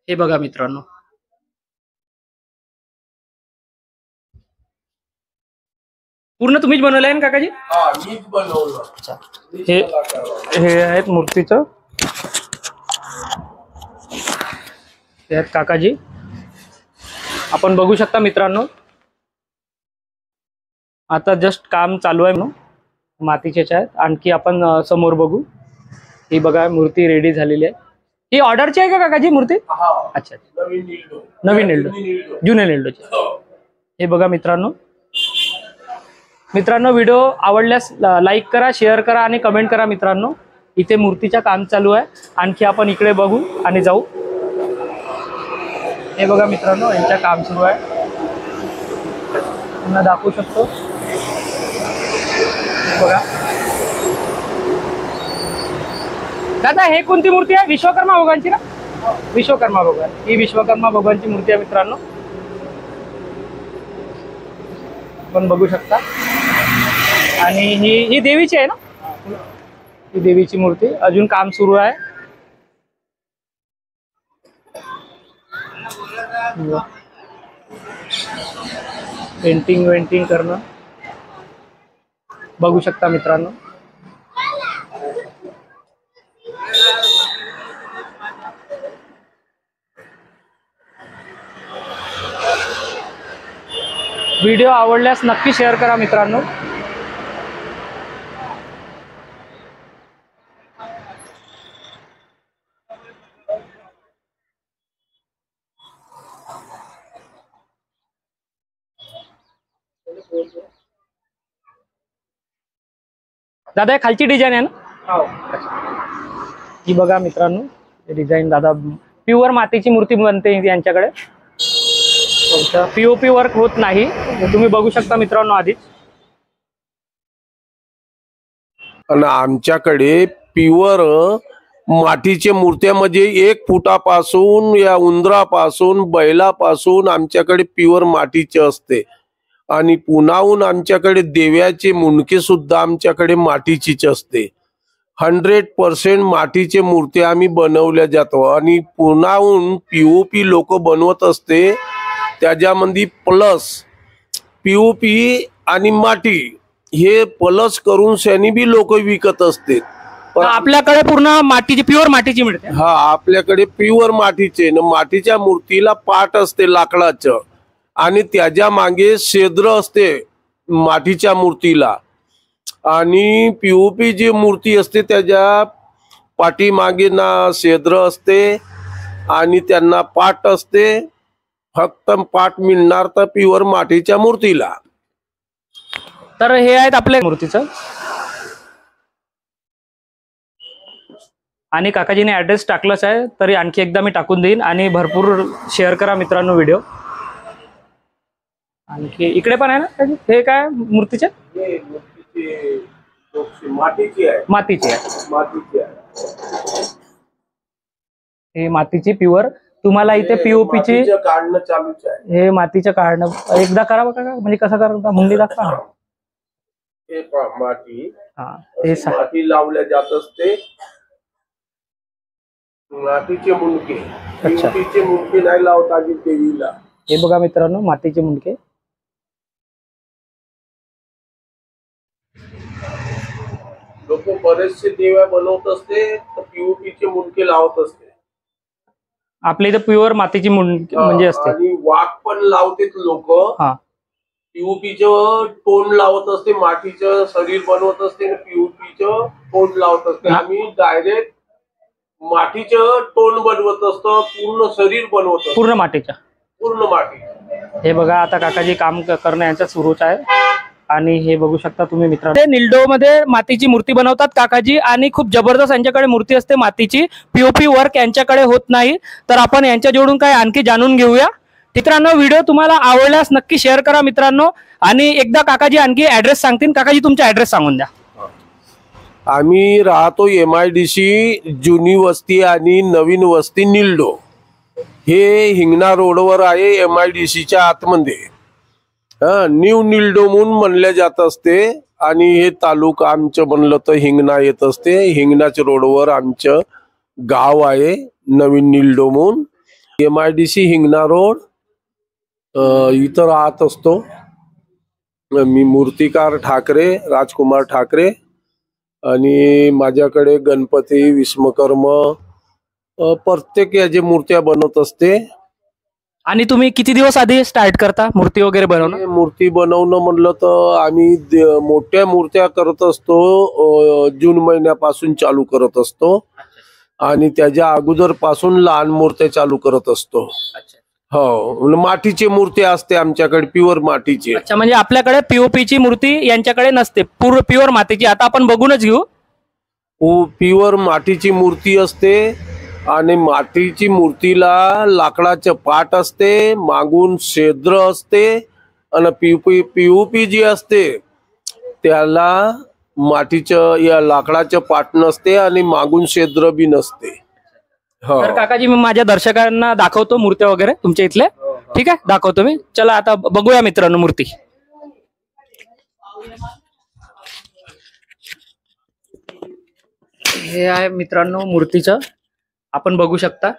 हे बघा मित्रांनो, पूर्ण तुम्हीच बनवलंय ना काकाजी? हा, मीच बनवलं. अच्छा, हे हे आहेत मूर्तीचं, हे आहेत काकाजी. आपण बघू शकता मित्रांनो, आता जस्ट काम चालू आहे म्हणून मातीचे आहेत. आणखी आपण समोर बघू. ही बघा मूर्ती रेडी झालेली आहे. ही ऑर्डरची आहे का काकाजी मूर्ती? अच्छा, नवीन निल्डो, जुने निल्डोची. हे बघा मित्रांनो, व्हिडिओ आवडल्यास लाईक करा, शेअर करा आणि कमेंट करा मित्रांनो. इथे मूर्तीचं काम चालू आहे. आणखी आपण इकडे बघू आणि जाऊ. हे बघा मित्रांनो, यांचं काम सुरू आहे. पुन्हा दाखवू शकतो बघा. दादा, हे कोणती मूर्ती आहे? विश्वकर्मा भगवानची ना? विश्वकर्मा भगवान. ही विश्वकर्मा भगवानची मूर्ती आहे मित्रांनो, आपण बघू शकता. आणि ही देवीची आहे ना? ही देवीची मूर्ती. अजून काम सुरू आहे. पेंटिंग करणं बघू शकता मित्रांनो. व्हिडिओ आवडल्यास नक्की शेअर करा मित्रांनो. दादा, हे खालची डिझाईन आहे ना? ही बघा मित्रांनो, डिझाईन दादा प्युअर मातीची मूर्ती बनते यांच्याकडे. पीओपी वर्क होत नाही, तुम्ही बघू शकता मित्रांनो आधीच. आणि आमच्याकडे प्युअर मातीच्या मूर्त्या म्हणजे 1 फुटापासून या उंदरापासून बैलापासून आमच्याकडे प्युअर मातीचे असते. आणि पुन्हाहून आमच्याकडे देव्याचे मुंडके सुद्धा आमच्याकडे मातीचीच असते. 100% मातीचे मूर्ती आम्ही बनवल्या जातो. आणि पुन्हाहून पीओपी लोक बनवत असते, त्याच्यामध्ये प्लस पीओपी आणि माती हे प्लस करून शनी बी लोक विकत असते. पण आपल्याकडे पूर्ण मातीची, प्युअर मातीची मिळते. हा, आपल्याकडे प्युअर मातीचे न. मातीच्या मूर्तीला पाट असते लाकडाचं, आणि त्याच्या मागे शेद्र असते मातीच्या मूर्तीला. आणि पीओपी जी मूर्ती असते त्याच्या पाठीमागे ना शेद्र असते आणि त्यांना पाट असते. फक्त पाट मिळणार तर प्युअर मातीच्या मूर्तीला. तर हे आहेत आपल्या मूर्तीचं. आणि काकाजीने ऍड्रेस टाकलाच आहे, तरी आणखी एकदा मी टाकून देईन. आणि भरपूर शेअर करा मित्रांनो व्हिडिओ. आणखी इकडे पण आहे ना? हे काय मूर्तीचे? मातीची आहे. मातीची आहे. हे मातीची प्युअर. तुम्हाला इथे पीओपीची काढणं चालूच आहे. हे मातीचं काढणं एकदा करा बघा, म्हणजे कसं करता मुंडी दाखवा. हे माती, हा, ते माती लावल्या जात असते. मातीचे मुंडके, पीओपीचे मुंडके नाही लावता देवीला. हे बघा मित्रांनो, मातीचे मुंडके. लोक बरेचसे देव्या बनवत असते तर पीओपीचे मुंडके लावत असते. आपल्या इथे प्युअर मातीची मुंडके म्हणजे असते. आणि वाघ पण लावतेत लोक. पीओपीचं तोंड लावत असते, मातीचं शरीर बनवत असते, पीओपीचं तोंड लावत असते. आम्ही डायरेक्ट मातीचं तोंड बनवत असतो, पूर्ण शरीर बनवत असतो, पूर्ण मातीच्या, पूर्ण माती. हे बघा आता काकाजी काम करणं यांचा सुरूच आहे. आणि हे बघू शकता तुम्ही मित्रांनो, निल्डो मध्ये मातीची मूर्ती बनवतात काकाजी. आणि खूप जबरदस्त यांच्याकडे मूर्ती असते मातीची. पीओपी वर्क यांच्याकडे होत नाही. तर आपण यांच्या जोडून काय आणखी जाणून घेऊया मित्रांनो. व्हिडिओ तुम्हाला आवडल्यास नक्की शेअर करा मित्रांनो. आणि एकदा काकाजी आणखी ऍड्रेस सांगतील. काकाजी तुमचा ऍड्रेस सांगून द्या. आम्ही राहतो MIDC जुनी वस्ती आणि नवीन वस्ती निल्डो. हे हिंगणा रोडवर आहे, MIDCच्या आतमध्ये. न्यू निल्डो म्हणून म्हणले जात असते. आणि हे तालुका आमचं म्हणलं तर हिंगणा येत असते. हिंगणाच्या रोडवर आमचं गाव आहे नवीन निल्डो म्हणून. MIDC हिंगणा रोड इथं राहत असतो. मी मूर्तिकार ठाकरे, राजकुमार ठाकरे. आणि माझ्याकडे गणपती, विश्वकर्म प्रत्येक याचे मूर्त्या बनवत असते. आणि तुम्ही किती दिवस आधी स्टार्ट करता मूर्ती वगैरे बनवणं? मूर्ती बनवणं म्हणलं तर आम्ही मोठ्या मूर्त्या करत असतो. जून महिन्यापासून चालू करत असतो आणि त्याच्या अगोदर पासून लहान मूर्त्या चालू करत असतो. हो, मातीची मूर्ती असते आमच्याकडे, प्युअर मातीची. अच्छा, म्हणजे आपल्याकडे पीओपी ची मूर्ती यांच्याकडे नसते, प्युअर मातीची. आता आपण बघूनच घेऊ. प्युअर मातीची मूर्ती असते आणि मातीची मूर्तीला लाकडाचं पाट असते, मागून छिद्र असते आणि पीओपी जी असते त्याला मातीचं या लाकडाचं पाट नसते आणि मागून छिद्र बी नसते. हो. तर काकाजी, मी माझ्या दर्शकांना दाखवतो मूर्त्या वगैरे तुमच्या इथले. ठीक आहे, दाखवतो मी. चला आता बघूया मित्रांनो मूर्ती. हे आहे मित्रांनो मूर्तीचं, आपण बघू शकता.